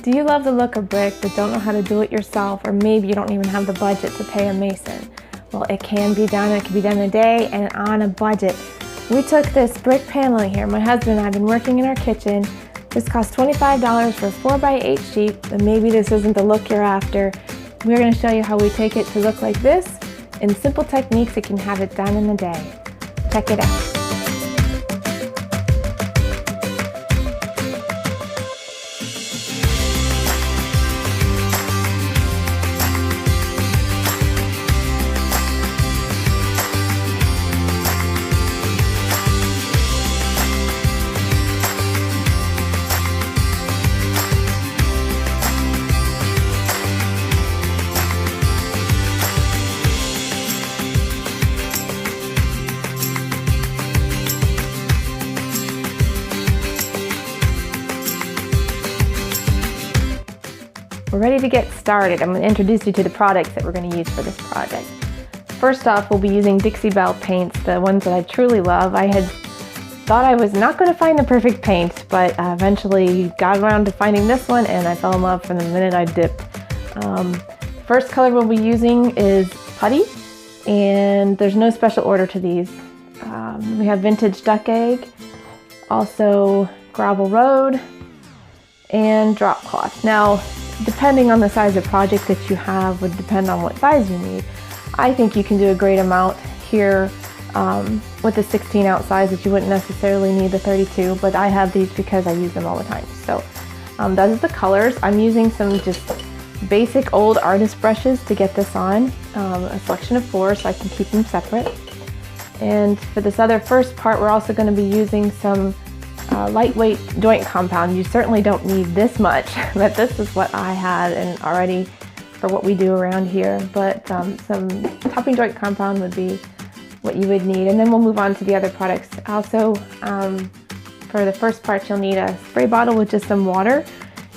Do you love the look of brick but don't know how to do it yourself, or maybe you don't even have the budget to pay a mason? Well, it can be done. It can be done in a day and on a budget. We took this brick paneling here. My husband and I have been working in our kitchen. This cost $25 for a 4x8 sheet, and maybe this isn't the look you're after. We're going to show you how we take it to look like this in simple techniques that can have it done in a day. Check it out. We're ready to get started. I'm going to introduce you to the products that we're going to use for this project. First off, we'll be using Dixie Belle paints, the ones that I truly love. I had thought I was not going to find the perfect paint, but eventually got around to finding this one, and I fell in love from the minute I dipped. First color we'll be using is Putty, and there's no special order to these. We have Vintage Duck Egg, also Gravel Road, and Drop Cloth. Now, depending on the size of project that you have would depend on what size you need. I think you can do a great amount here with the 16-ounce size that you wouldn't necessarily need the 32, but I have these because I use them all the time. So those are the colors. I'm using some just basic old artist brushes to get this on, a selection of 4 so I can keep them separate. And for this other first part, we're also going to be using some lightweight joint compound. You certainly don't need this much, but this is what I had and already for what we do around here. But some topping joint compound would be what you would need, and then we'll move on to the other products. Also, for the first part, you'll need a spray bottle with just some water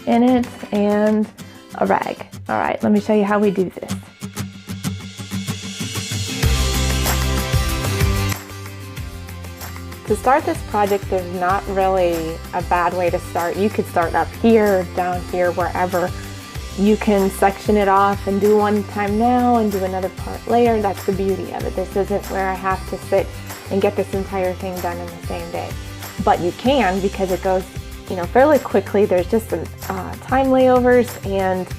in it and a rag. All right, let me show you how we do this. To start this project, there's not really a bad way to start. You could start up here, down here, wherever. You can section it off and do one time now and do another part later. That's the beauty of it. This isn't where I have to sit and get this entire thing done in the same day. But you can, because it goes, fairly quickly. There's just some time layovers and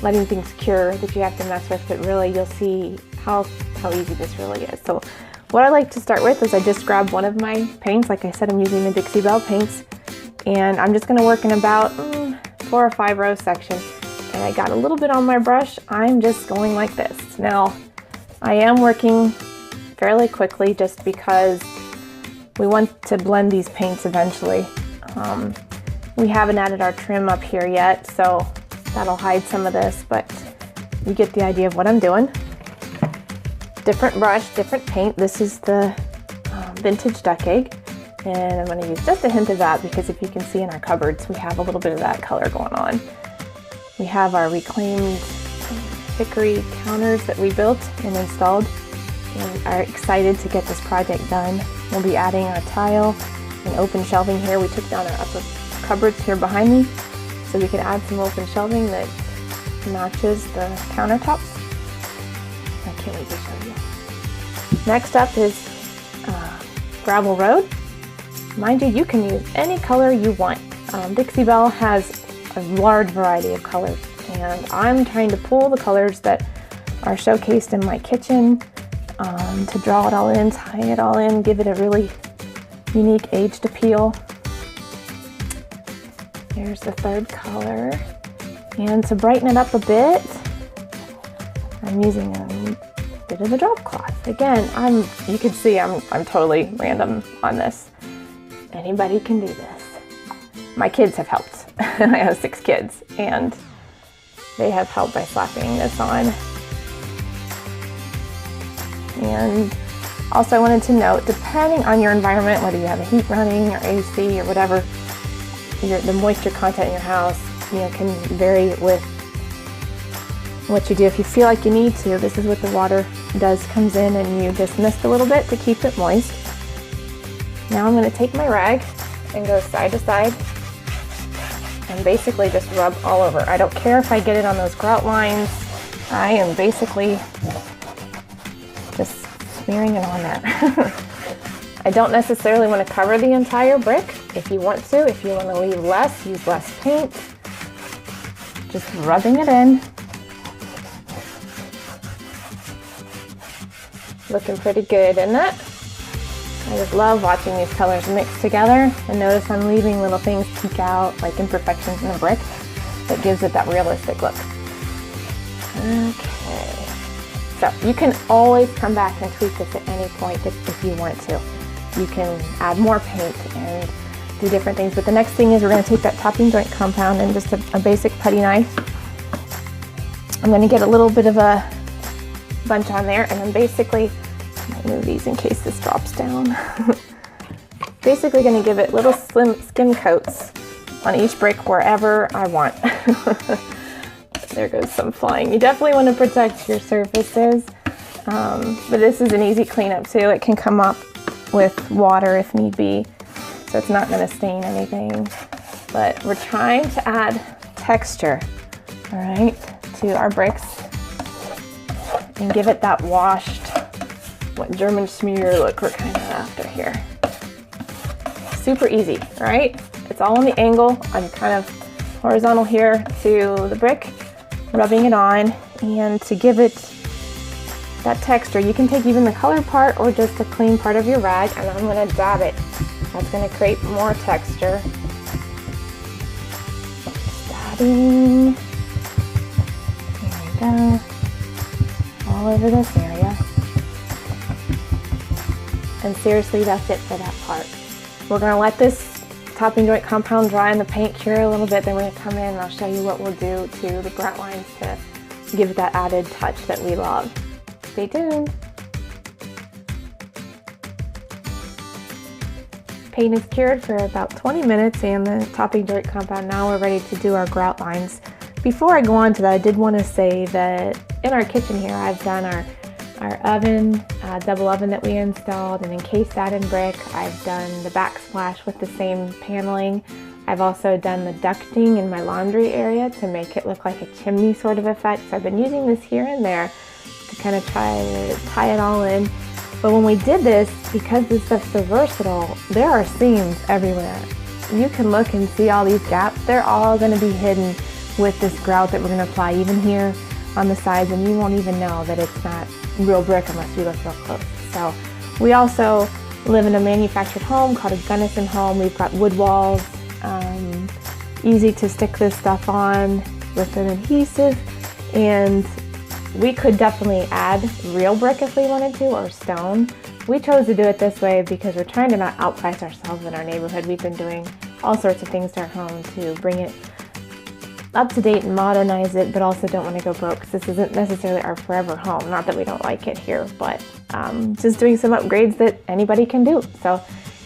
letting things cure that you have to mess with, but really you'll see how easy this really is. So what I like to start with is I just grab one of my paints. Like I said, I'm using the Dixie Belle paints, and I'm just going to work in about 4 or 5 row section. And I got a little bit on my brush. I'm just going like this. Now, I am working fairly quickly just because we want to blend these paints eventually. We haven't added our trim up here yet, so that'll hide some of this, but you get the idea of what I'm doing. Different brush, different paint. This is the Vintage Duck Egg, and I'm going to use just a hint of that because if you can see in our cupboards, we have a little bit of that color going on. We have our reclaimed hickory counters that we built and installed and are excited to get this project done. We'll be adding our tile and open shelving here. We took down our upper cupboards here behind me so we can add some open shelving that matches the countertops. I can't wait to show you. Next up is Gravel Road. Mind you, you can use any color you want. Dixie Belle has a large variety of colors, and I'm trying to pull the colors that are showcased in my kitchen to draw it all in, tie it all in, give it a really unique aged appeal. Here's the third color, and to brighten it up a bit, I'm using a bit of the drop cloth. Again, you can see I'm totally random on this. Anybody can do this. My kids have helped. I have 6 kids, and they have helped by slapping this on. And also I wanted to note, depending on your environment, whether you have a heat running or AC or whatever, the moisture content in your house, can vary with what you do. If you feel like you need to, this is what the water does, comes in and you just mist a little bit to keep it moist. Now I'm going to take my rag and go side to side and basically just rub all over. I don't care if I get it on those grout lines. I am basically just smearing it on there. I don't necessarily want to cover the entire brick. If you want to, if you want to leave less, use less paint. Just rubbing it in. Looking pretty good, isn't it? I just love watching these colors mix together, and notice I'm leaving little things peek out, like imperfections in the brick, that gives it that realistic look. Okay, so you can always come back and tweak this at any point if you want to. You can add more paint and do different things, but the next thing is we're going to take that topping joint compound and just a basic putty knife. I'm going to get a little bit of a bunch on there, and then basically, I might move these in case this drops down. Basically going to give it little skim coats on each brick wherever I want. There goes some flying. You definitely want to protect your surfaces, but this is an easy cleanup too. It can come up with water if need be, so it's not going to stain anything. But we're trying to add texture, all right, to our bricks and give it that washed, what German smear look we're kind of after here. Super easy, right? It's all on the angle. I'm kind of horizontal here to the brick, rubbing it on, and to give it that texture, you can take even the colored part or just a clean part of your rag, and I'm going to dab it. That's going to create more texture. Dabbing. There we go. All over this area. And seriously, that's it for that part. We're going to let this topping joint compound dry and the paint cure a little bit, then we're going to come in and I'll show you what we'll do to the grout lines to give it that added touch that we love. Stay tuned. Paint is cured for about 20 minutes and the topping joint compound. Now we're ready to do our grout lines. Before I go on to that, I did want to say that in our kitchen here, I've done our oven, double oven that we installed and encased that in brick. I've done the backsplash with the same paneling. I've also done the ducting in my laundry area to make it look like a chimney sort of effect. So I've been using this here and there to kind of try to tie it all in. But when we did this, because this stuff's so versatile, there are seams everywhere. You can look and see all these gaps. They're all going to be hidden with this grout that we're going to apply even here on the sides, and you won't even know that it's not real brick unless you look real close. So we also live in a manufactured home called a Gunnison home. We've got wood walls, easy to stick this stuff on with an adhesive, and we could definitely add real brick if we wanted to, or stone. We chose to do it this way because we're trying to not outprice ourselves in our neighborhood. We've been doing all sorts of things to our home to bring it up to date and modernize it, but also don't want to go broke because this isn't necessarily our forever home. Not that we don't like it here, but just doing some upgrades that anybody can do. So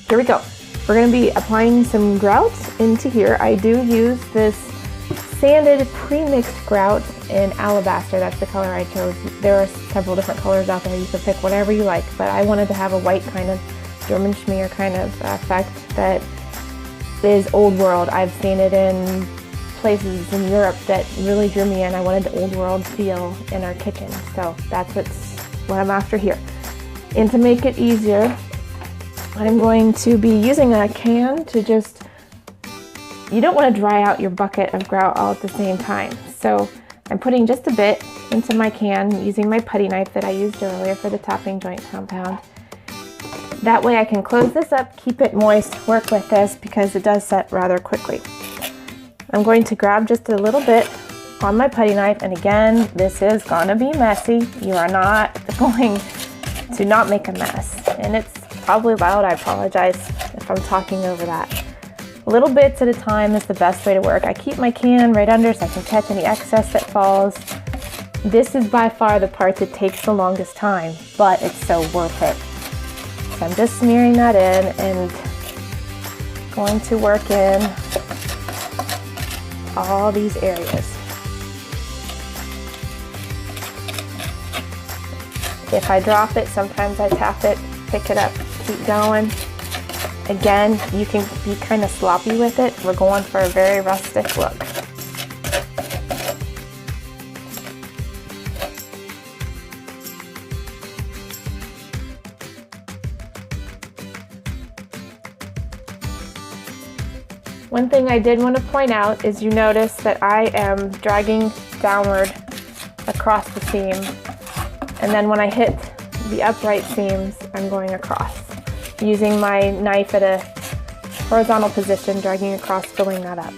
here we go. We're going to be applying some grout into here. I do use this sanded pre-mixed grout in alabaster. That's the color I chose. There are several different colors out there. You can pick whatever you like, but I wanted to have a white kind of German schmear kind of effect that is old world. I've seen it in places in Europe that really drew me in. I wanted the old world feel in our kitchen, so that's what I'm after here. And to make it easier, I'm going to be using a can to just, you don't want to dry out your bucket of grout all at the same time. So I'm putting just a bit into my can using my putty knife that I used earlier for the topping joint compound. That way I can close this up, keep it moist, work with this because it does set rather quickly. I'm going to grab just a little bit on my putty knife, and again, this is gonna be messy. You are not going to not make a mess, and it's probably loud. I apologize if I'm talking over that. Little bits at a time is the best way to work. I keep my can right under so I can catch any excess that falls. This is by far the part that takes the longest time, but it's so worth it. So I'm just smearing that in and going to work in all these areas. If I drop it, sometimes I tap it, pick it up, keep going. Again, you can be kind of sloppy with it. We're going for a very rustic look. One thing I did want to point out is you notice that I am dragging downward across the seam, and then when I hit the upright seams, I'm going across, using my knife at a horizontal position, dragging across, filling that up.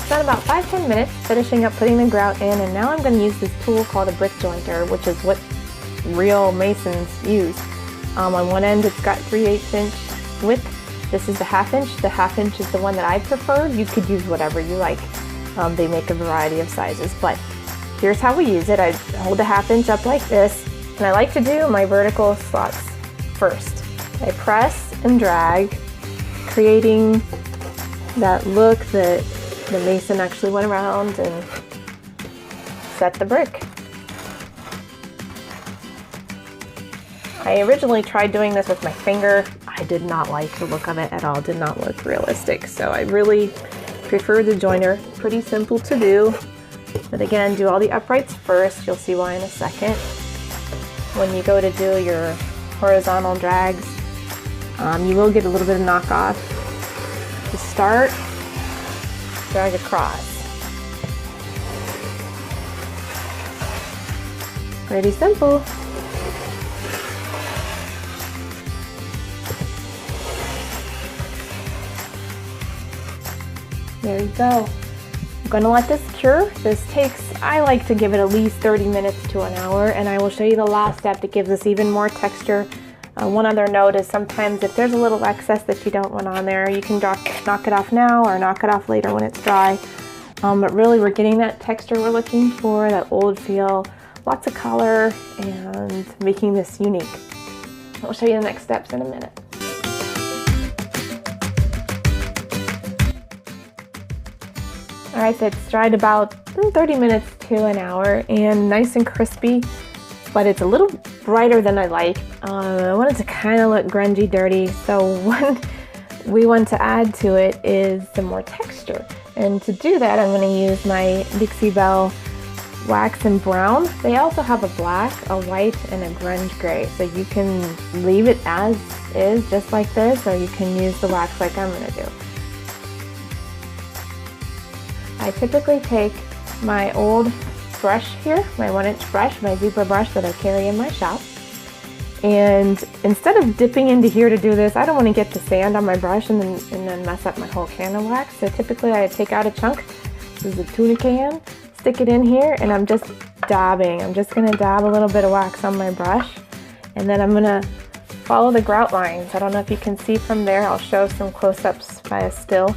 Spent about 5-10 minutes finishing up putting the grout in, and now I'm going to use this tool called a brick jointer, which is what real masons use. On one end it's got 3/8 inch width. This is the 1/2 inch. The 1/2 inch is the one that I prefer. You could use whatever you like. They make a variety of sizes, but here's how we use it. I hold the 1/2 inch up like this, and I like to do my vertical slots first. I press and drag, creating that look that the mason actually went around and set the brick. I originally tried doing this with my finger. I did not like the look of it at all. It did not look realistic. So I really prefer the jointer. Pretty simple to do. But again, do all the uprights first. You'll see why in a second. When you go to do your horizontal drags, you will get a little bit of knockoff. To start, drag across. Pretty simple. There you go. I'm going to let this cure. This takes, I like to give it at least 30 minutes to an hour, and I will show you the last step that gives us even more texture. One other note is sometimes if there's a little excess that you don't want on there, you can knock it off now or knock it off later when it's dry. But really we're getting that texture we're looking for, that old feel, lots of color, and making this unique. I'll show you the next steps in a minute. Alright, that's dried about 30 minutes to an hour and nice and crispy, but it's a little brighter than I like. I want it to kind of look grungy, dirty, so what we want to add to it is some more texture. And to do that, I'm going to use my Dixie Belle wax and brown. They also have a black, a white, and a grunge gray, so you can leave it as is, just like this, or you can use the wax like I'm going to do. I typically take my old brush here, my 1-inch brush, my zebra brush that I carry in my shop, and instead of dipping into here to do this, I don't want to get the sand on my brush and then mess up my whole can of wax. So typically I take out a chunk, this is a tuna can, stick it in here, and I'm just dabbing. I'm just going to dab a little bit of wax on my brush, and then I'm going to follow the grout lines. I don't know if you can see from there. I'll show some close-ups by a still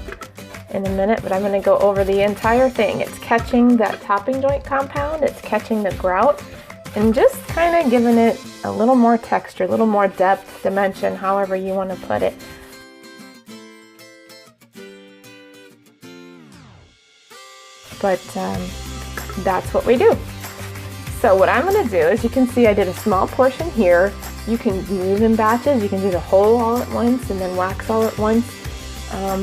in a minute, but I'm going to go over the entire thing. It's catching that topping joint compound, it's catching the grout, and just kind of giving it a little more texture, a little more depth, dimension, however you want to put it. But that's what we do. So what I'm going to do is, you can see I did a small portion here. You can move in batches, you can do the whole all at once and then wax all at once.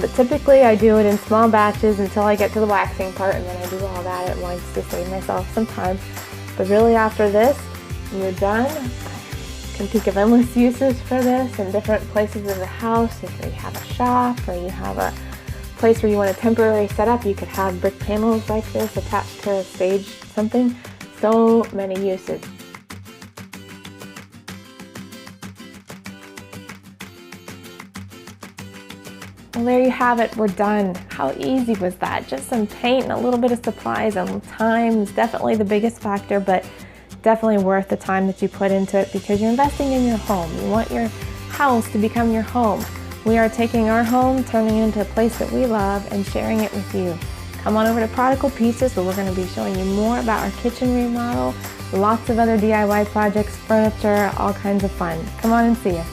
But typically I do it in small batches until I get to the waxing part, and then I do all that at once to save myself some time. But really after this, you're done. You can think of endless uses for this in different places of the house. If you have a shop or you have a place where you want to temporarily set up, you could have brick panels like this attached to a stage, something. So many uses. Well, there you have it, we're done. How easy was that? Just some paint and a little bit of supplies, and time is definitely the biggest factor, but definitely worth the time that you put into it, because you're investing in your home. You want your house to become your home. We are taking our home, turning it into a place that we love, and sharing it with you. Come on over to Prodigal Pieces, where we're going to be showing you more about our kitchen remodel, lots of other DIY projects, furniture, all kinds of fun. Come on and see us.